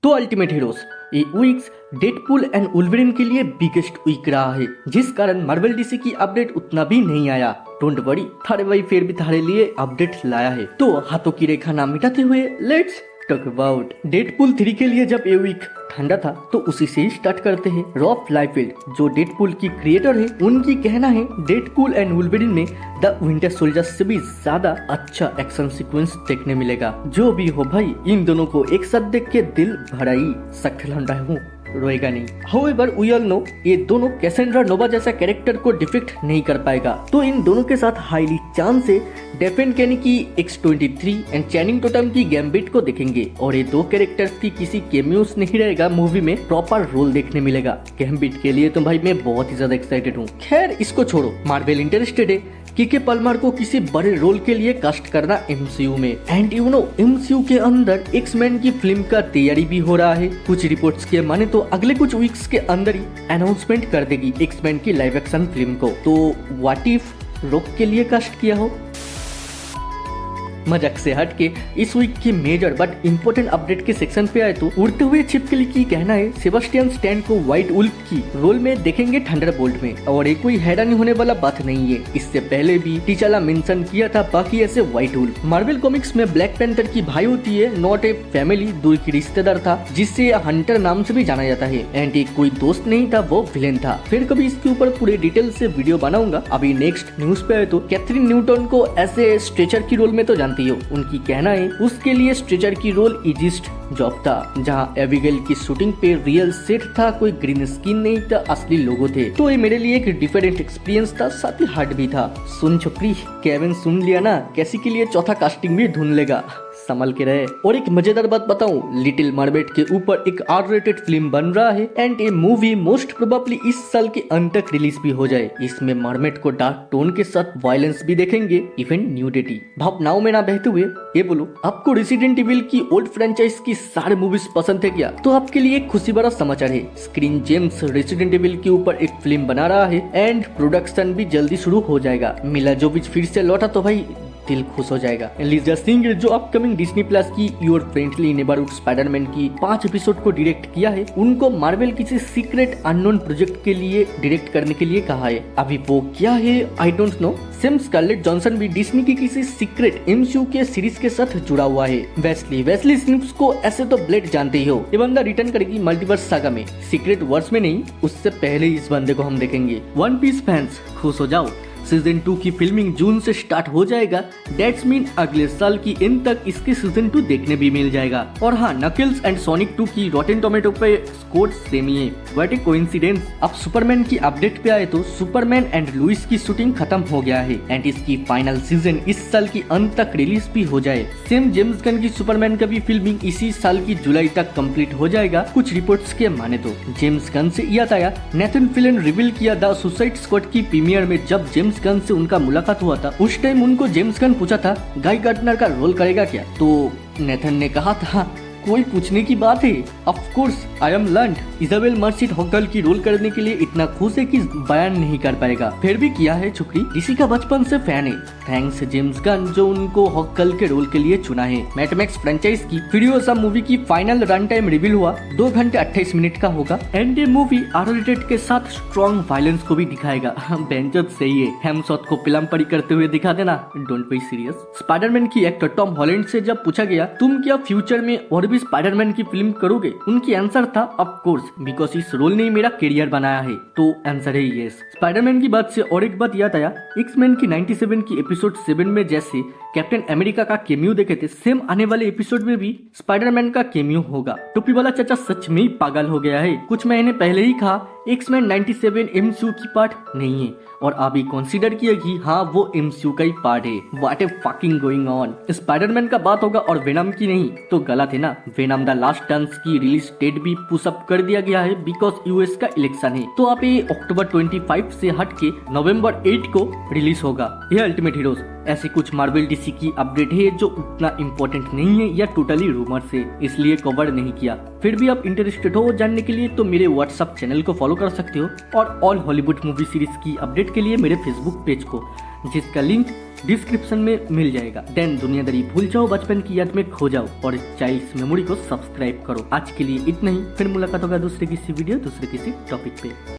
तो ultimate heroes ये weeks Deadpool and Wolverine के लिए बिगेस्ट वीक रहा है, जिस कारण मार्वल डीसी की अपडेट उतना भी नहीं आया। डोंट वरी, थारे भाई फिर भी थारे लिए अपडेट लाया है। तो हाथों की रेखा ना मिटाते हुए लेट्स टॉक अबाउट डेडपूल 3 के लिए जब ये वीक ठंडा था तो उसी से ही स्टार्ट करते हैं। रॉब लाइफील्ड जो डेडपूल की क्रिएटर है, उनकी कहना है डेडपूल एंड वुल्वरीन में द विंटर सोल्जर से भी ज्यादा अच्छा एक्शन सीक्वेंस देखने मिलेगा। जो भी हो भाई, इन दोनों को एक साथ देख के दिल भरा ही सख्त लौंडा हूँ, रोएगा नहीं। However, we all know ये दोनों कैसेंड्रा नोवा जैसा कैरेक्टर को डिफिक्ट नहीं कर पाएगा, तो इन दोनों के साथ हाईली चांस है डेफिन कैनी की X-23 एंड चैनिंग टोटम की गैम्बिट को देखेंगे। और ये दो कैरेक्टर्स की किसी कैमियोस नहीं रहेगा, मूवी में प्रॉपर रोल देखने मिलेगा। गैम्बिट के लिए तो भाई मैं बहुत ही ज्यादा एक्साइटेड हूँ। खैर इसको छोड़ो, मार्वल इंटरेस्टेड है के पल्मर को किसी बड़े रोल के लिए कास्ट करना एमसीयू में। एंड यू नो, एमसीयू के अंदर एक्स-मैन की फिल्म का तैयारी भी हो रहा है। कुछ रिपोर्ट्स के माने तो अगले कुछ वीक्स के अंदर ही अनाउंसमेंट कर देगी एक्स-मैन की लाइव एक्शन फिल्म को। तो व्हाट इफ रॉक के लिए कास्ट किया हो? मजाक से हटके इस वीक की मेजर बट इम्पोर्टेंट अपडेट के सेक्शन पे आए तो उड़ते हुए छिपकली की कहना है सेबास्टियन स्टैन को व्हाइट वुल्फ की रोल में देखेंगे थंडरबोल्ट में। और ये कोई हैरानी होने वाला बात नहीं है, इससे पहले भी टीचाला मेंशन किया था बाकी ऐसे व्हाइट वुल्फ। मार्वल कॉमिक्स में ब्लैक पैंथर की भाई होती है, नॉट ए फैमिली, दूर की रिश्तेदार था जिससे हंटर नाम से भी जाना जाता है। एंड एक कोई दोस्त नहीं था, वो विलेन था। फिर कभी इसके ऊपर पूरे डिटेल से वीडियो बनाऊंगा। अभी नेक्स्ट न्यूज पे आए तो कैथरीन न्यूटन को ऐसे स्ट्रेचर की रोल में तो जानती हो, उनकी कहना है उसके लिए स्ट्रेचर की रोल इजिस्ट जॉब था, जहां एबिगेल की शूटिंग पे रियल सेट था, कोई ग्रीन स्किन नहीं था, असली लोगो थे। तो ये मेरे लिए एक डिफरेंट एक्सपीरियंस था, साथ ही हार्ड भी था। सुन छोकरी, केविन सुन लिया ना, कैसी के लिए चौथा कास्टिंग भी ढूंढ लेगा, संभल के रहे। और एक मजेदार बात बताऊं, लिटिल मरमेड के ऊपर एक R-rated फिल्म बन रहा है एंड ये मूवी मोस्ट प्रोबेबली इस साल के अंत तक रिलीज भी हो जाए। इसमें मरमेड को डार्क टोन के साथ वायलेंस भी देखेंगे, इवन न्यूडिटी। भावनाओं में ना बहते हुए ये बोलो, आपको रेसिडेंट इविल की ओल्ड फ्रेंचाइज की सारे मूवीज पसंद है क्या? तो आपके लिए एक खुशी भरा समाचार है, स्क्रीन जेम्स रेसिडेंट इविल के ऊपर एक फिल्म बना रहा है एंड प्रोडक्शन भी जल्दी शुरू हो जाएगा। मिला जोविच फिर से लौटा तो भाई दिल खुश हो जाएगा। लिजा सिंह जो अपकमिंग डिज्नी प्लस की योर फ्रेंडली नेबरहुड स्पाइडरमैन की 5 एपिसोड को डायरेक्ट किया है, उनको मार्वल किसी सीक्रेट अननोन प्रोजेक्ट के लिए डायरेक्ट करने के लिए कहा है। अभी वो क्या है I don't know. Same Scarlett Johansson भी डिज्नी की किसी सीक्रेट एमसीयू के सीरीज के साथ जुड़ा हुआ है। वेस्ली स्निप्स को ऐसे तो ब्लेड जानते ही हो, ये बंदा रिटर्न करेगी मल्टीवर्स सागा में, सीक्रेट वर्स में नहीं, उससे पहले इस बंदे को हम देखेंगे। वन पीस फैंस खुश हो जाओ, सीजन 2 की फिल्मिंग जून से स्टार्ट हो जाएगा। डेट्स मीन अगले साल की एंड तक इसके सीजन 2 देखने भी मिल जाएगा। और हाँ, नकल्स एंड सोनिक 2 की रॉटेन टोमेटो पे स्कोर सेम ही है। What A coincidence. अब सुपरमैन की अपडेट पे आए तो सुपरमैन एंड लुइस की शूटिंग खत्म हो गया है एंड इसकी फाइनल सीजन इस साल की अंत तक रिलीज भी हो जाए। सेम जेम्स गन की सुपरमैन का भी फिल्मिंग इसी साल की जुलाई तक कंप्लीट हो जाएगा, कुछ रिपोर्ट्स के माने तो। जेम्स गन से याद आया, नेथन फिलन रिवील किया द सुसाइड स्क्वाड की प्रीमियर में जब जेम्स गन से उनका मुलाकात हुआ था, उस टाइम उनको जेम्स गन पूछा था गाय गार्डनर का रोल करेगा क्या, तो नेथन ने कहा था कोई पूछने की बात है, of course I am learned. Isabel Merced Hawkgirl की रोल करने के लिए इतना खुश है कि बयान नहीं कर पाएगा, फिर भी किया है छुकरी। इसी का बचपन से फैन है, थैंक्स जेम्स गन जो उनको हॉकगर्ल के रोल के लिए चुना है। मैड मैक्स फ्रेंचाइज की फ्यूरियोसा मूवी की फाइनल रन टाइम रिवील हुआ, 2 घंटे 28 मिनट का होगा एंड ये मूवी R-rated के साथ स्ट्रॉन्ग वायलेंस को भी दिखाएगा। बेंचत सही है, हेमसवर्थ को पिलमपरी करते हुए दिखा देना, डोंट बी सीरियस। स्पाइडरमैन की एक्टर टॉम हॉलैंड से जब पूछा गया तुम क्या फ्यूचर में और भी स्पाइडरमैन की फिल्म करोगे, उनकी आंसर था ऑफ कोर्स, बिकॉज इस रोल ने मेरा करियर बनाया है। तो आंसर है यस। स्पाइडरमैन की बात से और एक बात याद आया, एक्स-मैन की 97 की एपिसोड 7 में जैसे कैप्टन अमेरिका का केमियो देखे थे, सेम आने वाले एपिसोड में भी स्पाइडरमैन का केमियो होगा। टोपी वाला चाचा सच में ही पागल हो गया है, कुछ महीने पहले ही कहा एक्स-मैन 97 एमसीयू की पार्ट नहीं है और अभी कंसीडर किया कि हाँ वो एमसीयू का ही पार्ट है। What A fucking going on. Spiderman का बात होगा और वेनम की नहीं तो गलत है ना। वेनम द लास्ट डांस की रिलीज डेट भी पुश अप कर दिया गया है बिकॉज यूएस का इलेक्शन है, तो आप ये अक्टूबर 25 से हट के नवंबर 8 को रिलीज होगा। यह अल्टीमेट हीरोज ऐसी कुछ मार्वल डीसी की अपडेट है जो उतना इम्पोर्टेंट नहीं है या टोटली रूमर्स है, इसलिए कवर नहीं किया। फिर भी आप इंटरेस्टेड हो जानने के लिए तो मेरे व्हाट्सएप चैनल को फॉलो कर सकते हो और ऑल हॉलीवुड मूवी सीरीज की अपडेट के लिए मेरे फेसबुक पेज को, जिसका लिंक डिस्क्रिप्शन में मिल जाएगा। देन दुनियादारी भूल जाओ, बचपन की याद में खो जाओ और चाइल्ड्स मेमोरी को सब्सक्राइब करो। आज के लिए इतना ही, फिर मुलाकात होगा दूसरे किसी वीडियो, दूसरे किसी टॉपिक पे।